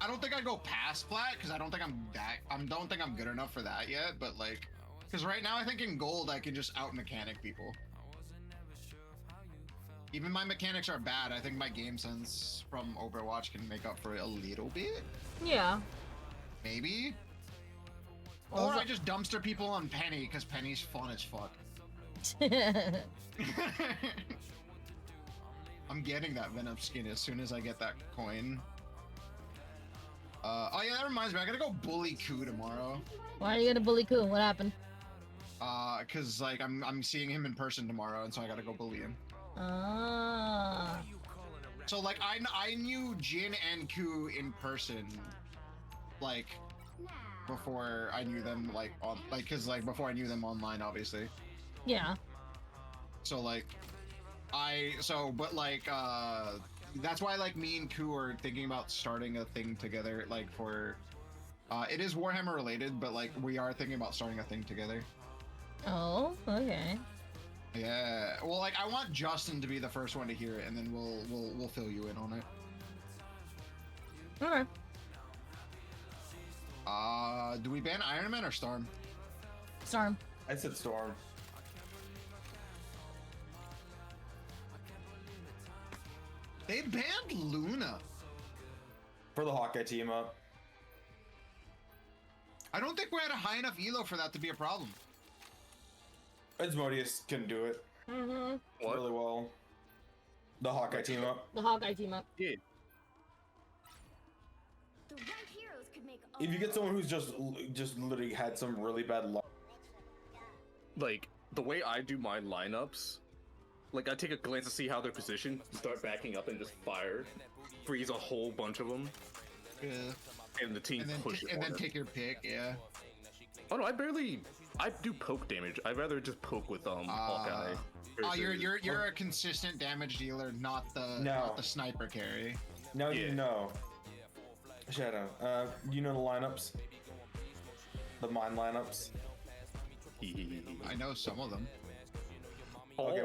I don't think I'd go past plat because I don't think don't think I'm good enough for that yet. But like, because right now I think in gold I can just out mechanic people. Even my mechanics are bad. I think my game sense from Overwatch can make up for it a little bit. Yeah. Maybe. Also, or I just dumpster people on Penny because Penny's fun as fuck. I'm getting that Venom skin as soon as I get that coin. Oh yeah, that reminds me. I gotta go bully Ku tomorrow. Why are you gonna bully Ku? What happened? Cause like I'm seeing him in person tomorrow, and so I gotta go bully him. Ah. So like I knew Jin and Ku in person, like before I knew them like on cause like before I knew them online, obviously. Yeah. So like but like that's why like me and Ku are thinking about starting a thing together, like for it is Warhammer related, but like we are thinking about starting a thing together. Oh, okay. Yeah. Well, like I want Justin to be the first one to hear it, and then we'll fill you in on it. Okay. Do we ban Iron Man or Storm? Storm. I said Storm. They banned Luna. For the Hawkeye team up. I don't think we're at a high enough elo for that to be a problem. Asmodeus can do it really well. The Hawkeye team up. The Hawkeye team up. Yeah. The right heroes could make If you get someone who's just literally had some really bad luck. Like the way I do my lineups, like I take a glance to see how they're positioned, start backing up and just fire, freeze a whole bunch of them, and the team pushes. And then take your pick, yeah. Oh no, I do poke damage. I'd rather just poke with Hawkeye. Oh, you're a consistent damage dealer, not the sniper carry. Now you know. Shadow, you know the lineups? The mine lineups? I know some of them. Okay,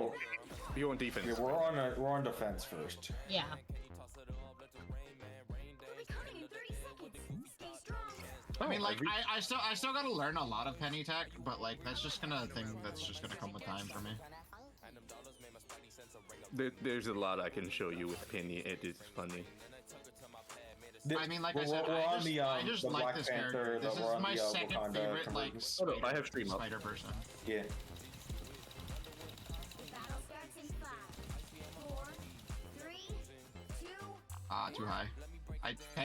you're on defense. Yeah, we're on defense first. Yeah. I mean, like, I still gotta learn a lot of Penny Tech, but like that's just gonna come with time for me. There's a lot I can show you with Penny. It is funny. I mean, like I said, I just like Black this Panther, character. This is my second Wakanda favorite, like, I have stream up. spider person. Yeah. Too high.